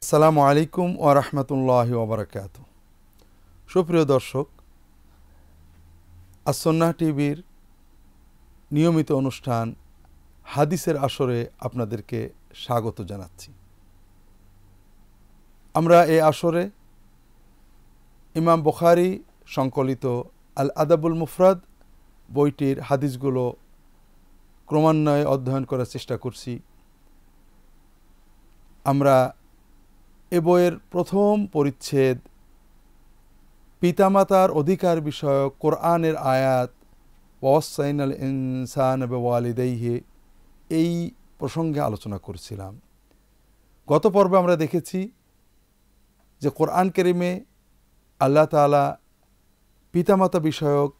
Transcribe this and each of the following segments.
আসসালামু আলাইকুম ওয়া রাহমাতুল্লাহি ওয়া বারাকাতুহু। সুপ্রিয় দর্শক, আস-সুন্নাহ টিভির নিয়মিত অনুষ্ঠান হাদিসের আসরে আপনাদেরকে স্বাগত জানাচ্ছি। আমরা এই আসরে ইমাম বুখারী সংকলিত আল আদাবুল মুফরাদ বইটির হাদিসগুলো ক্রমান্বয়ে অধ্যয়ন করার চেষ্টা করছি। আমরা এ বইয়ের প্রথম পরিচ্ছেদ পিতামাতার অধিকার বিষয়ক কোরআনের আয়াত ওয়াসাইনাল ইনসান বিওয়ালিদাইহি এই প্রসঙ্গে আলোচনা করছিলাম। গত পর্বে আমরা দেখেছি যে কোরআন কারীমে আল্লাহ তাআলা পিতামাতা বিষয়ক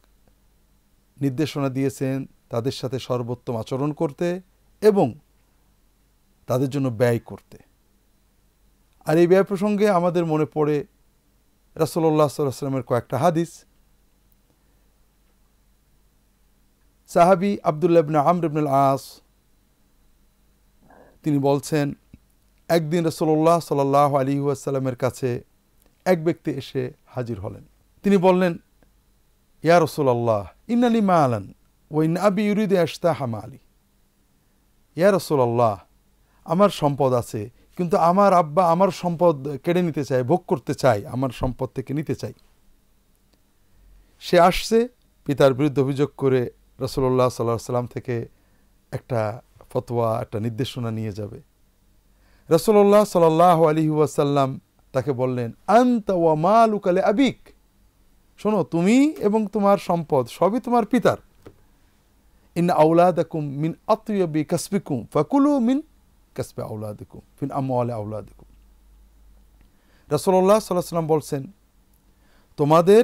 নির্দেশনা দিয়েছেন তাদের সাথে সর্বোত্তম আচরণ করতে এবং তাদের জন্য ব্যয় করতে। আর এই ব্যয় প্রসঙ্গে আমাদের মনে পড়ে রাসূলুল্লাহ সাল্লাল্লাহু আলাইহি ওয়াসাল্লামের কয়েকটা হাদিস। সাহাবী আব্দুল্লাহ ইবনে আমর ইবনে আল-আস তিনি বলছেন, একদিন রাসূলুল্লাহ সাল্লাল্লাহু আলাইহি ওয়াসাল্লামের কাছে এক ব্যক্তি এসে হাজির হলেন। তিনি বললেন, ইয়া রাসূলুল্লাহ ইন্নালি মালান ওয়া ইন আবি ইউরিদু আশতাহা মালি। ইয়া রাসূলুল্লাহ, আমার সম্পদ আছে, কিন্তু আমার আব্বা আমার সম্পদ কেড়ে নিতে চায়, ভোগ করতে চায়, আমার সম্পদ থেকে নিতে চাই। সে আসছে পিতার বিরুদ্ধে অভিযোগ করে রাসূলুল্লাহ সাল্লাল্লাহু আলাইহি ওয়াসাল্লাম থেকে একটা ফতোয়া, একটা নির্দেশনা নিয়ে যাবে। রাসূলুল্লাহ সাল্লাল্লাহু আলাইহি ওয়াসাল্লাম তাকে বললেন, আনতা ওয়া মালুকা লিআবিক। শোনো, তুমি এবং তোমার সম্পদ সবই তোমার পিতার। ইন্না আওলাদাকুম মিন আতইয়াবি কাসবিকুম ফাকুলু মিন কাসবে আওলাদিকুম ফিন আমওয়ালি আওলাদিকুম। রাসূলুল্লাহ সাল্লাল্লাহু আলাইহি ওয়াসাল্লাম বলছেন, তোমাদের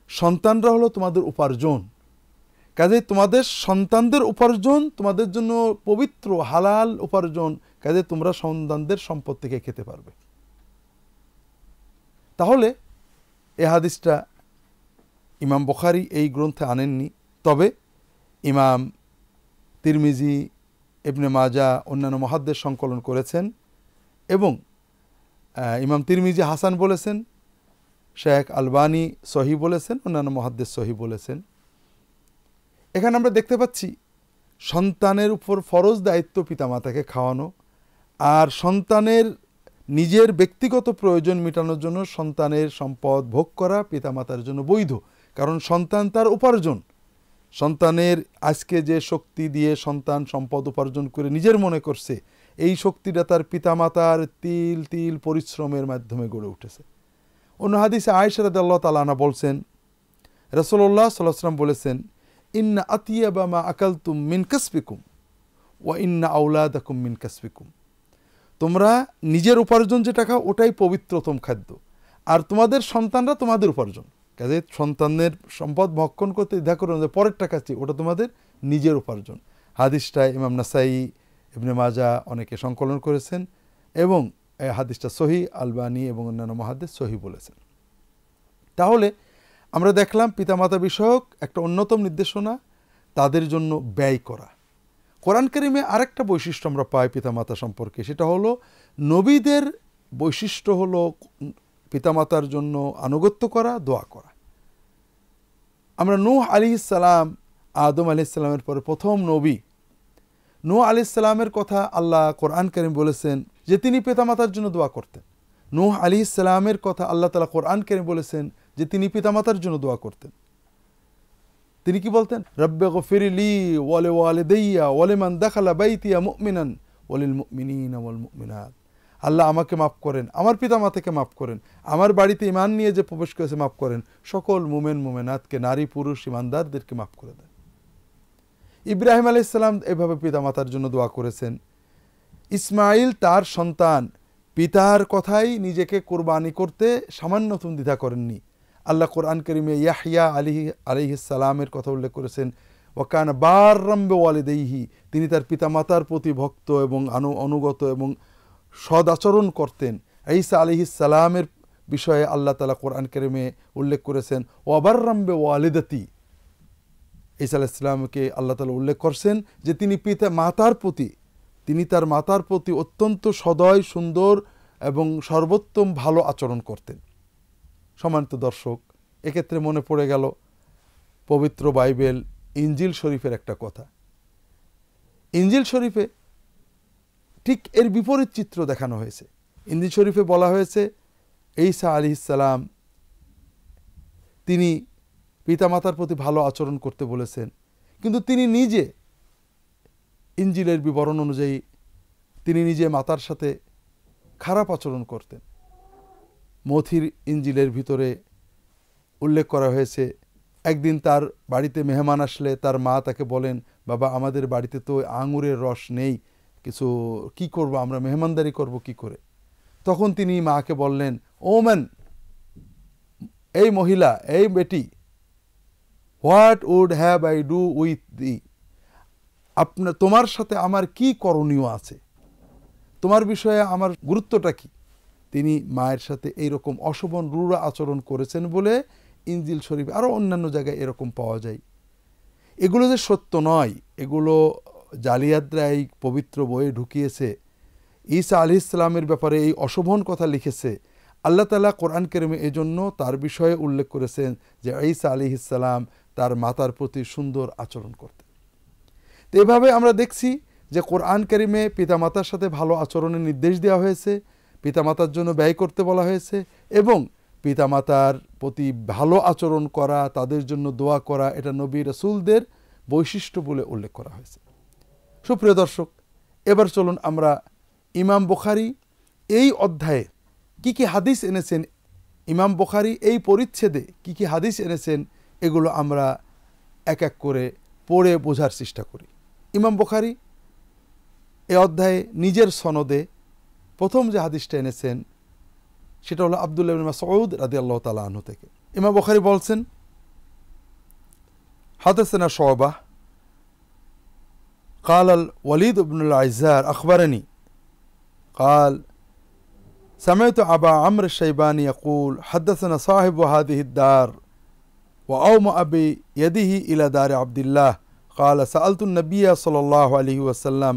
সন্তানরা হলো তোমাদের উপার্জন, কাজেই তোমাদের সন্তানদের উপার্জন তোমাদের জন্য পবিত্র হালাল উপার্জন, কাজে তোমরা সন্তানদের সম্পদ থেকে খেতে পারবে। তাহলে এই হাদিসটা ইমাম বুখারী এই গ্রন্থে আনেননি, তবে ইমাম তিরমিজি, ইবনে মাজাহ অন্যান্য মুহাদ্দিস সংকলন করেছেন এবং ইমাম তিরমিজি হাসান বলেছেন, শেখ আলবানী সহি বলেছেন, অন্যান্য মুহাদ্দিস সহি বলেছেন। এখানে আমরা দেখতে পাচ্ছি সন্তানের উপর ফরজ দায়িত্ব পিতামাতাকে খাওয়ানো, আর সন্তানের নিজের ব্যক্তিগত প্রয়োজন মেটানোর জন্য সন্তানের সম্পদ ভোগ করা পিতামাতার জন্য বৈধ, কারণ সন্তান তার উপার্জন। সন্তানের আজকে যে শক্তি দিয়ে সন্তান সম্পদ উপার্জন করে নিজের মনে করছে, এই শক্তিটা তার পিতামাতার তিল তিল পরিশ্রমের মাধ্যমে গড়ে উঠেছে। অন্য হাদিসে আয়েশা রাদিয়াল্লাহু তাআলা আনহা বলছেন, রাসূলুল্লাহ সাল্লাল্লাহু আলাইহি ওয়াসাল্লাম বলেছেন, ইন্না আতিয়াবা মা আকালতুম মিন কাসবিকুম ওয়া ইন্না আওলাদাকুম মিন কাসবিকুম। তোমরা নিজের উপার্জন যেটা খাও ওটাই পবিত্রতম খাদ্য, আর তোমাদের সন্তানরা তোমাদের উপার্জন। কাজে সন্তানের সম্পদ ভক্ষণ করতে দ্বিধা করো না, পরের টাকা চেয়ে, ওটা তোমাদের নিজের উপার্জন। হাদিসটা ইমাম নাসাই, ইবনে মাজাহ অনেকে সংকলন করেছেন এবং এই হাদিসটা সহি, আলবানী এবং অন্যান্য মুহাদ্দিস সহি বলেছেন। তাহলে আমরা দেখলাম পিতামাতা বিষয়ক একটা অন্যতম নির্দেশনা তাদের জন্য ব্যয় করা। কোরআন কারীমে আরেকটা বৈশিষ্ট্য আমরা পাই পিতামাতা সম্পর্কে, সেটা হলো নবীদের বৈশিষ্ট্য হলো পিতামাতার জন্য আনুগত্য করা, দোয়া করা। আমরা নূহ আলাইহিস সালাম, আদম আলাইহিস সালামের পরে প্রথম নবী নূহ আলাইহিস সালামের কথা আল্লাহ কোরআন কারীম বলেছেন যে তিনি পিতামাতার জন্য দোয়া করতেন। নূহ আলাইহিস সালামের কথা আল্লাহ তাআলা কোরআন কারীম বলেছেন যে তিনি পিতামাতার জন্য দোয়া করতেন। তিনি কি বলতেন? রব্বে গফিরলি ওয়া লিওয়ালিদাইয়া ওয়া লিমান দাখালা বাইতিয়া মুমিনান ওয়া লিল মুমিনিনা ওয়াল মুমিনাত। আল্লাহ আমাকে মাফ করেন, আমার পিতামাতাকে মাফ করেন, আমার বাড়িতে ঈমান নিয়ে যে প্রবেশ করেছে মাফ করেন, সকল মুমিন মুমিনাতকে, নারী পুরুষ ঈমানদারদেরকে মাফ করে দেন। ইব্রাহিম আলাইহিস সালাম এভাবে পিতামাতার জন্য দোয়া করেছেন। ইসমাইল তার সন্তান পিতার কথাই নিজেকে কোরবানি করতে সামান্য দ্বিধা করেননি। আল্লাহ কোরআন কারীমে ইয়াহইয়া আলাইহিস সালামের কথা উল্লেখ করেছেন, ওয়া কানা বাররাম বিওয়ালিদাইহি, তিনি তার পিতামাতার প্রতি ভক্ত এবং অনুগত এবং সদ আচরণ করতেন। ঈসা আলাইহিস সালামের বিষয়ে আল্লাহ তাআলা কোরআন কারীমে উল্লেখ করেছেন, ওয়া বাররাম বিওয়ালিদাতি। ঈসা আলাইহিস সালামকে আল্লাহ তাআলা উল্লেখ করছেন যে তিনি তার মাতার প্রতি অত্যন্ত সদয় সুন্দর এবং সর্বোত্তম ভালো আচরণ করতেন। সম্মানিত দর্শক, এক্ষেত্রে মনে পড়ে গেল পবিত্র বাইবেল ইনজিল শরীফের একটা কথা। ইনজিল শরীফে ঠিক এর বিপরীত চিত্র দেখানো হয়েছে। ইনজিল শরীফে বলা হয়েছে ঈসা আলাইহিস সালাম তিনি পিতামাতার প্রতি ভালো আচরণ করতে বলেছেন, কিন্তু তিনি নিজে ইনজিলের বিবরণ অনুযায়ী তিনি নিজে মাতার সাথে খারাপ আচরণ করতেন। মথির ইনজিলের ভিতরে উল্লেখ করা হয়েছে একদিন তার বাড়িতে মেহমান আসলে তার মা তাকে বলেন, বাবা আমাদের বাড়িতে তো আঙুরের রস নেই, কিছু কি করব, আমরা মেহমানদারি করব কি করে? তখন তিনি মাকে বললেন, ও ম্যান, এই মহিলা, এই বেটি, what would have I do with the, তোমার সাথে আমার কি করণীয় আছে, তোমার বিষয়ে আমার গুরুত্বটা কি? তিনি মায়ের সাথে এইরকম অশোভন রূঢ় আচরণ করেছেন বলে ইনজিল শরীফ আরও অন্যান্য জায়গায় এরকম পাওয়া যায়। এগুলো যে সত্য নয়, এগুলো জালিয়াতরা এই পবিত্র বইয়ে ঢুকিয়েছে। ঈসা আলাইহিস সালামের ব্যাপারে এই অশোভন কথা লিখেছে। আল্লাহ তাআলা কোরআন কারীমে এজন্য তার বিষয়ে উল্লেখ করেছেন যে ঈসা আলাইহিস সালাম তার মাতার প্রতি সুন্দর আচরণ করতেন। তো এভাবে আমরা দেখছি যে কোরআন কারীমে পিতামাতার সাথে ভালো আচরণের নির্দেশ দেওয়া হয়েছে, পিতামাতার জন্য ব্যয় করতে বলা হয়েছে, এবং পিতামাতার প্রতি ভালো আচরণ করা, তাদের জন্য দোয়া করা, এটা নবী রাসূলদের বৈশিষ্ট্য বলে উল্লেখ করা হয়েছে। সুপ্রিয় দর্শক, এবার চলুন আমরা ইমাম বুখারী এই অধ্যায়ে কি কি হাদিস এনেছেন, ইমাম বুখারী এই পরিচ্ছেদে কি কি হাদিস এনেছেন, এগুলো আমরা এক এক করে পড়ে বোঝার চেষ্টা করি। ইমাম বুখারী এই অধ্যায়ে নিজের সনদে প্রথম যে হাদিসটা এনেছেন সেটা হলো আব্দুল্লাহ ইবনে মাসউদ রাদিয়াল্লাহু তাআলা আনহু থেকে। ইমাম বুখারী বলছেন, হাদাসানা শুআবা قال الوليد بن العزار أخبرني قال سمعت أبا عمرو الشيباني يقول حدثنا صاحب هذه الدار وأومأ بيده إلى دار عبد الله قال سألت النبي صلى الله عليه وسلم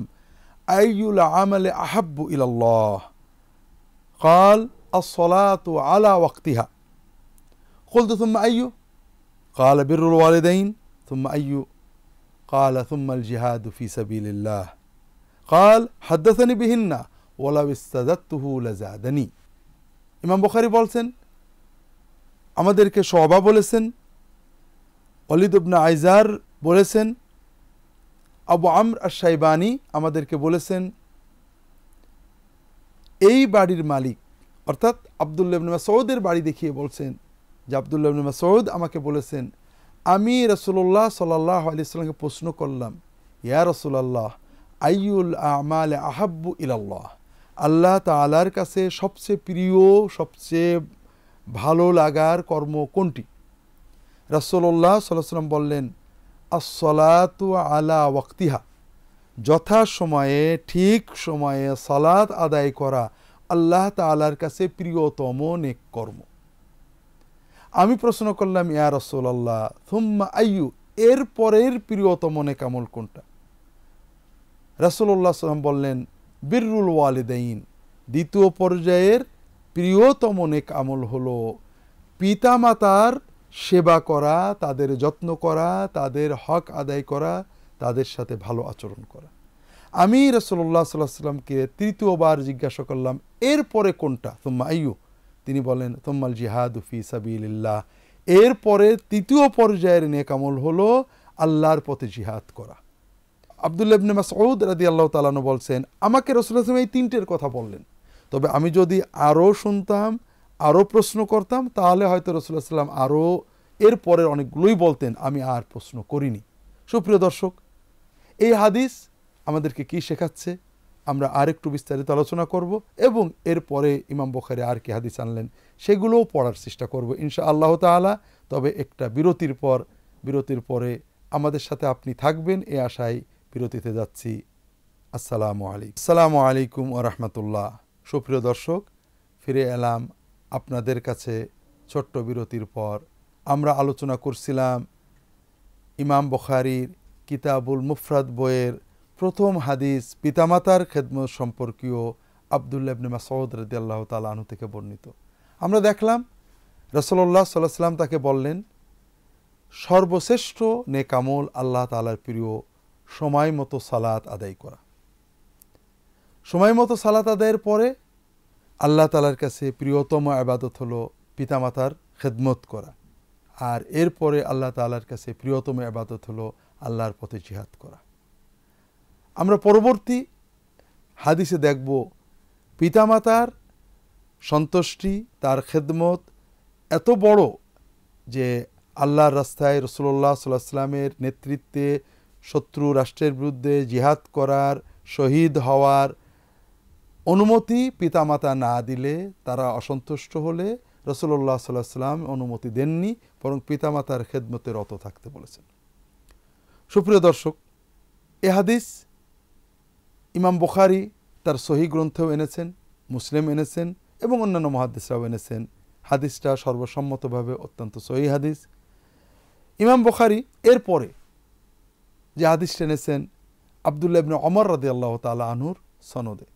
أي العمل أحب إلى الله قال الصلاة على وقتها قلت ثم أي قال بر الوالدين ثم أي قال ثم الجهاد في سبيل الله قال حدثني بهن ولو استزدته لزادني। ইমাম বুখারী বলছেন, আমাদেরকে শুআবা বলেছেন, ওয়ালিদ ইবনে আইজার বলেছেন, আবু আমর আশ-শাইবানি আমাদেরকে বলেছেন, এই বাড়ির মালিক অর্থাৎ আব্দুল্লাহ ইবনে মাসউদের বাড়ি দেখিয়ে বলছেন যে আব্দুল্লাহ ইবনে মাসউদ আমাকে বলেছেন, আমি রাসূলুল্লাহ সাল্লাল্লাহু আলাইহি ওয়াসাল্লামকে প্রশ্ন করলাম, ইয়া রাসূলুল্লাহ আইয়ুল আমাল আহাব্বু ইলাল্লাহ, আল্লাহ তাআলার কাছে সবচেয়ে প্রিয়, সবচেয়ে ভালো লাগার কর্ম কোনটি? রাসূলুল্লাহ সাল্লাল্লাহু আলাইহি ওয়াসাল্লাম বললেন, আস-সালাতু আলা ওয়াক্তিহা, যথা সময়ে ঠিক সময়ে সালাত আদায় করা আল্লাহ তাআলার কাছে প্রিয়তম নেক কর্ম। আমি প্রশ্ন করলাম, ইয়া রাসূলুল্লাহ থুম্মা আইয়ু, এর পরের প্রিয়তম নেক আমল কোনটা? রাসূলুল্লাহ সাল্লাল্লাহু আলাইহি ওয়াসাল্লাম বললেন, বিররুল ওয়ালিদাইন, দ্বিতীয় পর্যায়ের প্রিয়তম নেক আমল হলো পিতামাতার সেবা করা, তাদের যত্ন করা, তাদের হক আদায় করা, তাদের সাথে ভালো আচরণ করা। আমি রাসূলুল্লাহ সাল্লাল্লাহু আলাইহি ওয়াসাল্লামকে তৃতীয়বার জিজ্ঞাসা করলাম, এর পরে কোনটা? তুম্মা আইয়ু, তিনি বলেন তুম্মাল জিহাদু ফি সাবিলিল্লাহ, এর পরে তৃতীয় পর্যায়ের নেক আমল হলো আল্লাহর পথে জিহাদ করা। আব্দুল্লাহ ইবনে মাসউদ রাদিয়াল্লাহু তাআলা আনহু বলছেন, আমাকে রাসূলুল্লাহ সাল্লাল্লাহু আলাইহি ওয়াসাল্লাম এই তিনটের কথা বললেন, তবে আমি যদি আরও শুনতাম, আরও প্রশ্ন করতাম, তাহলে হয়তো রাসূলুল্লাহ সাল্লাল্লাহু আলাইহি ওয়াসাল্লাম আরও এর পরের অনেকগুলোই বলতেন, আমি আর প্রশ্ন করিনি। সুপ্রিয় দর্শক, এই হাদিস আমাদেরকে কি শেখাচ্ছে আমরা আরেকটু বিস্তারিত আলোচনা করব, এবং এরপরে ইমাম বুখারী আর কি হাদিস আনলেন সেগুলোও পড়ার চেষ্টা করব ইনশাআল্লাহ তাআলা। তবে একটা বিরতির পরে আমাদের সাথে আপনি থাকবেন এ আশায় বিরতিতে যাচ্ছি। আসসালামু আলাইকুম ওয়া রাহমাতুল্লাহ। সুপ্রিয় দর্শক, ফিরে এলাম আপনাদের কাছে ছোট্ট বিরতির পর। আমরা আলোচনা করছিলাম ইমাম বুখারীর কিতাবুল মুফরাদ বইয়ের প্রথম হাদিস পিতামাতার খেদমত সম্পর্কীয় আবদুল্লাহ ইবনে মাসউদ রাদিয়াল্লাহু তাআলা আনহু থেকে বর্ণিত। আমরা দেখলাম রাসূলুল্লাহ সাল্লাল্লাহু আলাইহি ওয়াসাল্লাম তাকে বললেন, সর্বশ্রেষ্ঠ নেক আমল আল্লাহ তাআলার প্রিয় সময় মতো সালাত আদায় করা। সময় মতো সালাত আদায়ের পরে আল্লাহ তাআলার কাছে প্রিয়তম ইবাদত হলো পিতামাতার খেদমত করা, আর এরপরে আল্লাহ তাআলার কাছে প্রিয়তম ইবাদত হলো আল্লাহর পথে জিহাদ করা। আমরা পরবর্তী হাদিসে দেখব পিতামাতার সন্তুষ্টি, তার খেদমত এত বড় যে আল্লাহর রাস্তায় রাসূলুল্লাহ সাল্লাল্লাহু আলাইহি ওয়াসাল্লামের নেতৃত্বে শত্রু রাষ্ট্রের বিরুদ্ধে জিহাদ করার, শহীদ হওয়ার অনুমতি পিতামাতা না দিলে, তারা অসন্তুষ্ট হলে রাসূলুল্লাহ সাল্লাল্লাহু আলাইহি ওয়াসাল্লাম অনুমতি দেননি, বরং পিতামাতার খেদমতে রত থাকতে বলেছেন। সুপ্রিয় দর্শক, এ হাদিস ইমাম বুখারী তার সহিহ গ্রন্থেও এনেছেন, মুসলিম এনেছেন এবং অন্যান্য মুহাদ্দিসরাও এনেছেন। হাদিসটা সর্বসম্মতভাবে অত্যন্ত সহিহ হাদিস। ইমাম বুখারী এরপরে যে হাদিসটা এনেছেন আবদুল্লাহ ইবনে ওমর রাদিয়াল্লাহু তাআলা আনহুর সনদে,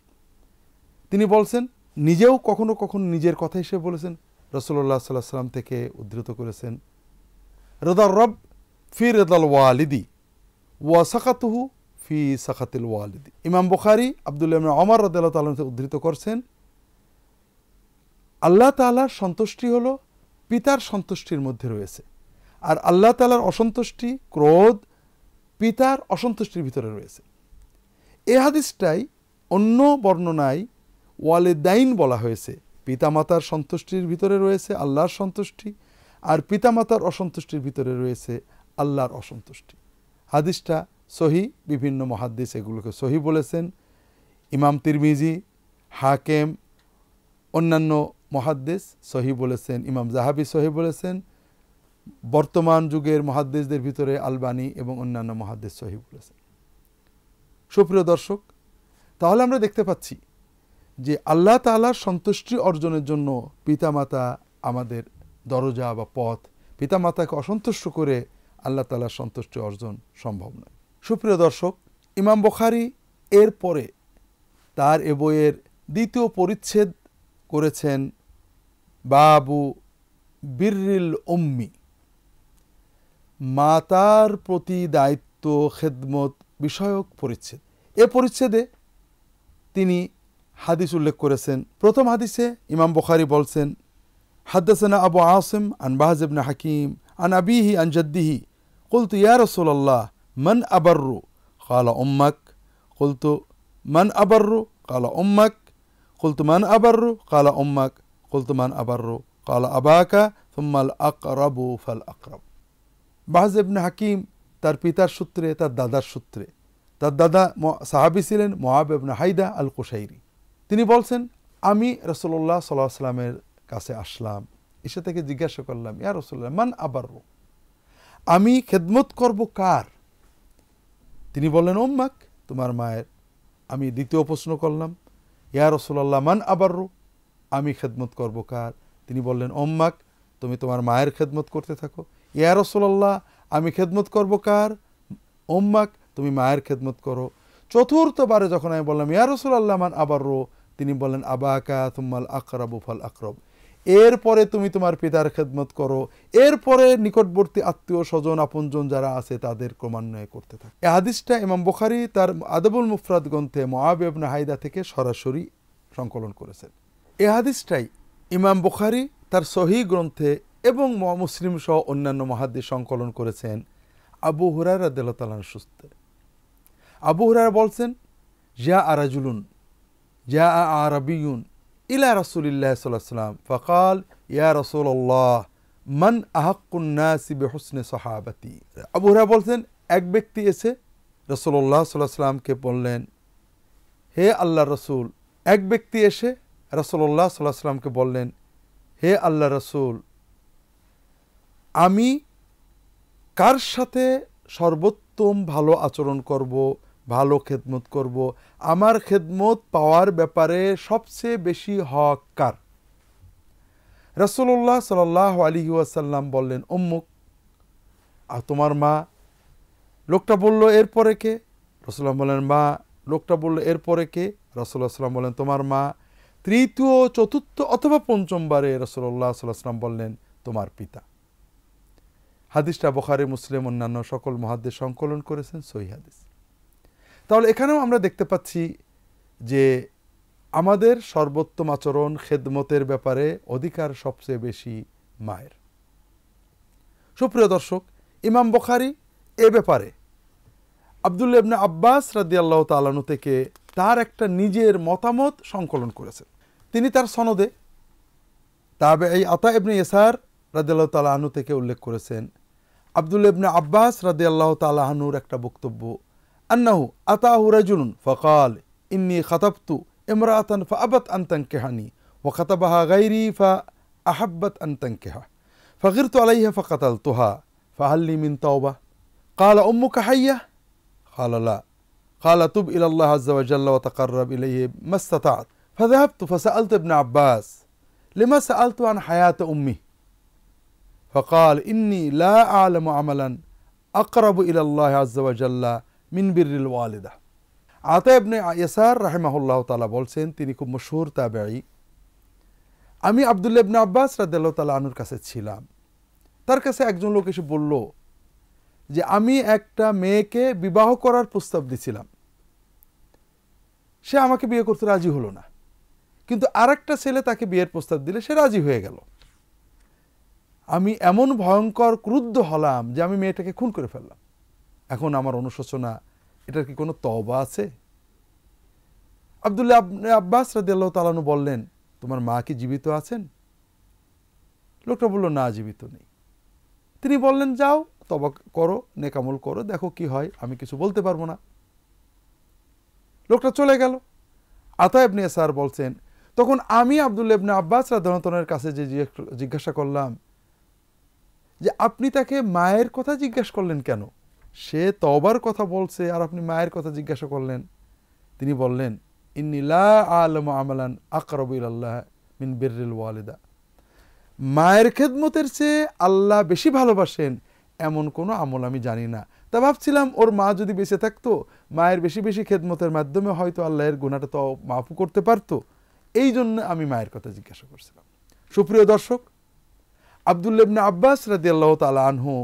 তিনি বলছেন, নিজেও কখনো কখনো নিজের কথা হিসেবে বলেছেন, রাসূলুল্লাহ সাল্লাল্লাহু আলাইহি ওয়াসাল্লাম থেকে উদ্ধৃত করেছেন, রিদার রব ফি রিদাল ওয়ালিদি ওয়া সাকাতুহু ফি সাকাতিল ওয়ালিদি। ইমাম বুখারী আবদুল্লাহ ইবনে ওমর রাদিয়াল্লাহু তাআলা থেকে উদ্ধৃত করছেন, আল্লাহ তাআলার সন্তুষ্টি হলো পিতার সন্তুষ্টির মধ্যে রয়েছে, আর আল্লাহ তাআলার অসন্তুষ্টি, ক্রোধ পিতার অসন্তুষ্টির ভিতরে রয়েছে। এই হাদিসটাই অন্য বর্ণনায় ওয়ালিদাইন বলা হয়েছে, পিতামাতার সন্তুষ্টির ভিতরে রয়েছে আল্লাহর সন্তুষ্টি, আর পিতামাতার অসন্তুষ্টির ভিতরে রয়েছে আল্লাহর অসন্তুষ্টি। হাদিসটা সহি, বিভিন্ন মুহাদ্দিস এগুলোকে সহি বলেছেন। ইমাম তিরমিজি, হাকেম, অন্যান্য মুহাদ্দিস সহি বলেছেন, ইমাম যাহাবি সহি বলেছেন, বর্তমান যুগের মুহাদ্দিসদের ভিতরে আলবানী এবং অন্যান্য মুহাদ্দিস সহি বলেছেন। সুপ্রিয় দর্শক, তাহলে আমরা দেখতে পাচ্ছি যে আল্লাহ তাআলার সন্তুষ্টি অর্জনের জন্য পিতামাতা আমাদের দরজা বা পথ। পিতামাতাকে অসন্তুষ্ট করে আল্লাহ তাআলার সন্তুষ্টি অর্জন সম্ভব নয়। সুপ্রিয় দর্শক, ইমাম বুখারী এরপরে তার এ বইয়ের দ্বিতীয় পরিচ্ছেদ করেছেন বাবু বিররিল উম্মি, মাতার প্রতি দায়িত্ব খেদমত বিষয়ক পরিচ্ছেদ। এ পরিচ্ছেদে তিনি হাদিস উল্লেখ করেছেন। প্রথম হাদিসে ইমাম বুখারী বলছেন, হাদাসানা আবু আসিম আন বাহজ ইবনে হাকিম আন আবিহি আন জাদ্দিহি কুলতু ইয়া রাসূলুল্লাহ মান আবাররু ক্বালা উম্মাক কুলতু মান আবাররু ক্বালা উম্মাক কুলতু মান আবাররু ক্বালা উম্মাক কুলতু মান আবাররু ক্বালা আবাকা সুম্মা আল আকরাবু ফাল আকরাব। বাহজ ইবনে হাকিম তার পিতার সূত্রে, তার দাদার সূত্রে, তার দাদা সাহাবী ছিলেন মুআব ইবনে হাইদা আল কুশাইরি। তিনি বলছেন, আমি রাসূলুল্লাহ সাল্লাল্লাহু আলাইহি ওয়াসাল্লামের কাছে আসলাম, এসে থেকে জিজ্ঞাসা করলাম, ইয়া রাসূলুল্লাহ মান আবাররু, আমি খেদমত করব কার? তিনি বললেন, উম্মাক, তোমার মায়ের। আমি দ্বিতীয় প্রশ্ন করলাম, ইয়া রাসূলুল্লাহ মান আবাররু, আমি খেদমত করব কার? তিনি বললেন, উম্মাক, তুমি তোমার মায়ের খেদমত করতে থাকো। ইয়া রাসূলুল্লাহ, আমি খেদমত করব কার? উম্মাক, তুমি মায়ের খেদমত করো। চতুর্থবারে যখন আমি বললাম, ইয়া রাসূলুল্লাহ মান আবাররু, তিনি বললেন, আবাকা সুম্মাল আকরাবু ফাল আকরাব, এরপরে তুমি তোমার পিতার খেদমত করো, এরপরে নিকটবর্তী আত্মীয় স্বজন আপনজন যারা আছে তাদের ক্রমান্বয়ে করতে থাকে। এই হাদিসটা ইমাম বুখারী তার আদবুল মুফরাদ গ্রন্থে মুআব ইবনে হাইদা থেকে সরাসরি সংকলন করেছেন। এই হাদিসটাই ইমাম বুখারী তার সহিহ গ্রন্থে এবং মুসলিম সহ অন্যান্য মুহাদ্দিস সংকলন করেছেন আবু হুরায়রা রাদিয়াল্লাহু তাআলা আনহু সূত্রে। আবু হুরায়রা বলছেন, জা রাজুলুন জা আরাবিয়ুন ইলা রাসূলিল্লাহ সাল্লাল্লাহু আলাইহি ওয়াসাল্লাম ফাকাল ইয়া রাসূলুল্লাহ মান আহাক্কুন নাসি বিহুসনি সাহাবাতি। আবু হুরায়রা বলছেন, এক ব্যক্তি এসে রাসূলুল্লাহ সাল্লাল্লাহু আলাইহি ওয়াসাল্লামকে বললেন, হে আল্লাহর রাসূল, এক ব্যক্তি এসে রাসূলুল্লাহ সাল্লাল্লাহু আলাইহি ওয়াসাল্লামকে বললেন, হে আল্লাহর রাসূল, আমি কার সাথে সর্বোত্তম ভালো আচরণ করব, ভালো খেদমত করব, আমার খেদমত পাওয়ার ব্যাপারে সবচেয়ে বেশি হক কার? রাসূলুল্লাহ সাল্লাল্লাহু আলাইহি ওয়াসাল্লাম বললেন, উম্মুক, আর তোমার মা। লোকটা বলল, এরপরে কে? রাসূলুল্লাহ বললেন, মা। লোকটা বলল, এরপরে কে? রাসূলুল্লাহ সাল্লাল্লাহু আলাইহি ওয়াসাল্লাম বলেন তোমার মা, তৃতীয়, চতুর্থ অথবা পঞ্চমবারে রাসূলুল্লাহ সাল্লাল্লাহু আলাইহি ওয়াসাল্লাম বললেন তোমার পিতা। হাদিসটা বুখারী, মুসলিম, অন্যান্য সকল মুহাদ্দিস সংকলন করেছেন, সহিহ হাদিস। তাহলে এখানেও আমরা দেখতে পাচ্ছি যে আমাদের সর্বোত্তম আচরণ, খেদমতের ব্যাপারে অধিকার সবচেয়ে বেশি মায়ের। সুপ্রিয় দর্শক, ইমাম বুখারী এ ব্যাপারে আব্দুল্লাহ ইবনে আব্বাস রাদিয়াল্লাহু তাআলা আনহু থেকে তার একটা নিজের মতামত সংকলন করেছেন। তিনি তার সনদে তাবেঈ আতা ইবনে ইয়াসার রাদিয়াল্লাহু তাআলা আনহু থেকে উল্লেখ করেছেন, আব্দুল্লাহ ইবনে আব্বাস রাদিয়াল্লাহু তাআলা আনহুর একটা বক্তব্য, আন্নাহু আতাহু রাজুলুন ফাকাল ইন্নী খাতাবতু ইমরাআতান ফাআবাত আন তানকিহানি ওয়া খাতাবাহা গায়রি ফাআহাব্বাত আন তানকিহা ফাগিরতু আলাইহা ফাকাতালতুহা ফাহাল লি মিন তাওবা قال أمك حية؟ قال لا قال تب إلى الله عز وجل وتقرب إليه ما استطعت فذهبت فسألت ابن عباس لما سألت عن حياة أمي فقال إني لا أعلم عملا أقرب إلى الله عز وجل من بر الوالدة। আতা ইবনে ইয়াসার রাহিমাহুল্লাহ তাআলা বলছেন, তিনি খুব মশহুর তাবেঈ। আমি আব্দুল্লাহ ইবনে আব্বাস রাদিয়াল্লাহু তাআলা আনহুর কাছে ছিলাম। তার কাছে একজন লোক এসে বলল যে আমি একটা মেয়েকে বিবাহ করার প্রস্তাব দিছিলাম, সে আমাকে বিয়ে করতে রাজি হলো না, কিন্তু আরেকটা ছেলে তাকে বিয়ের প্রস্তাব দিলে সে রাজি হয়ে গেল। আমি এমন ভয়ঙ্কর ক্রুদ্ধ হলাম যে আমি মেয়েটাকে খুন করে ফেললাম। এখন আমার অনুশোচনা, এটার কি কোনো তওবা আছে? আব্দুল্লাহ ইবনে আব্বাস রাদিয়াল্লাহু তাআলা আনহু বললেন, তোমার মা কি জীবিত আছেন? লোকটা বলল, না, জীবিত নেই। তিনি বললেন, যাও তওবা করো, নেক আমল করো, দেখো কি হয়, আমি কিছু বলতে পারবো না। লোকটা চলে গেল। আতা ইবনে ইয়াসার বলছেন, তখন আমি আব্দুল্লাহ ইবনে আব্বাস রাদিয়াল্লাহু তাআলার কাছে যে জিজ্ঞাসা করলাম যে আপনি তাকে মায়ের কথা জিজ্ঞাসা করলেন কেন? সে তওবার কথা বলছে আর আপনি মায়ের কথা জিজ্ঞাসা করলেন। তিনি বললেন, ইন্নী লা আ'লামু আমালান আকরাবু ইলাল্লাহ মিন বিররিল ওয়ালিদা। মায়ের খেদমতের চেয়ে আল্লাহ বেশি ভালোবাসেন এমন কোনো আমল আমি জানি না। তা ভাবছিলাম ওর মা যদি বেঁচে থাকতো, মায়ের বেশি বেশি খেদমতের মাধ্যমে হয়তো আল্লাহর গুনাহটা তো মাফ করতে পারতো, এই জন্য আমি মায়ের কথা জিজ্ঞাসা করছিলাম। সুপ্রিয় দর্শক, আব্দুল্লাহ ইবনে আব্বাস রাদিয়াল্লাহু তাআলা আনহু,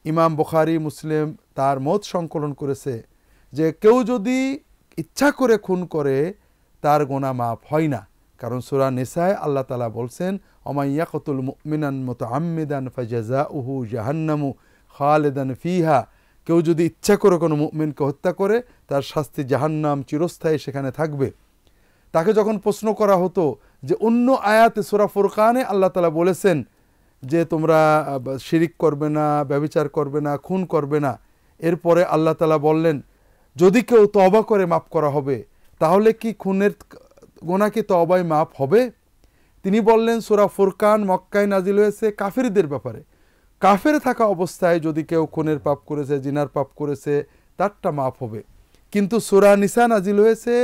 ইমাম বুখারী, মুসলিম তার মত সংকলন করেছে যে কেউ যদি ইচ্ছা করে খুন করে তার গুনাহ মাফ হয় না। কারণ সূরা নিসায় আল্লাহ তাআলা বলছেন, ওমান ইয়াকতুল মুমিনান মুতাআম্মিদান ফাজাযাউহু জাহান্নামু খালিদান ফিহা। কেউ যদি ইচ্ছা করে কোনো মুমিনকে হত্যা করে তার শাস্তি জাহান্নাম, চিরস্থায়ী সেখানে থাকবে। তাকে যখন প্রশ্ন করা হতো যে অন্য আয়াতে সূরা ফুরকানে আল্লাহ তাআলা বলেছেন যে তোমরা শিরিক করবে না, ব্যভিচার করবে না, খুন করবে না, এরপরে আল্লাহ তাআলা বললেন যদি কেউ তওবা করে মাফ করা হবে, তাহলে কি খুনের গুনাহ কি তওবায় মাফ হবে? তিনি বললেন সূরা ফুরকান মক্কায় নাজিল হয়েছে কাফিরদের ব্যাপারে। কাফের থাকা অবস্থায় যদি কেউ খুনের পাপ করেছে, জিনার পাপ করেছে, তারটা মাফ হবে। কিন্তু সূরা নিসা নাজিল হয়েছে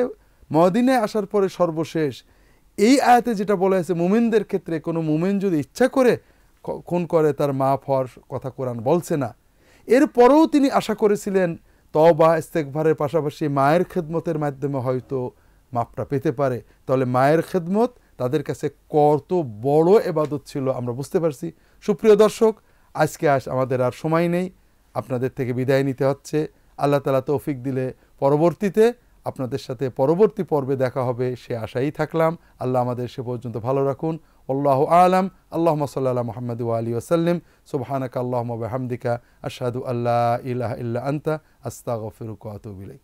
মদিনায় আসার পরে সর্বশেষ। এই আয়াতে যেটা বলা হয়েছে মুমিনদের ক্ষেত্রে, কোনো মুমিন যদি ইচ্ছা করে খুন করে তার মাফ হওয়ার কথা কোরআন বলছে না। এরপরেও তিনি আশা করেছিলেন তওবা ইস্তেগফারের পাশাপাশি মায়ের খেদমতের মাধ্যমে হয়তো মাফটা পেতে পারে। তাহলে মায়ের খেদমত তাদের কাছে কত বড় ইবাদত ছিল আমরা বুঝতে পারছি। সুপ্রিয় দর্শক, আজকে আমাদের আর সময় নেই, আপনাদের থেকে বিদায় নিতে হচ্ছে। আল্লাহ তাআলা তৌফিক দিলে পরবর্তীতে আপনাদের সাথে পরবর্তী পর্বে দেখা হবে সে আশাই থাকলাম। আল্লাহ আমাদের সে পর্যন্ত ভালো রাখুন। আল্লাহু আলাম। আল্লাহুম্মা সাল্লি আলা মুহাম্মাদ ওয়া আলিহি ওয়া সাল্লিম। সুবহানাকা আল্লাহুম্মা ওয়া বিহামদিকা আশহাদু আল্লা ইলাহা ইল্লা আনতা আস্তাগফিরুকা ওয়া আতুবু ইলাইক।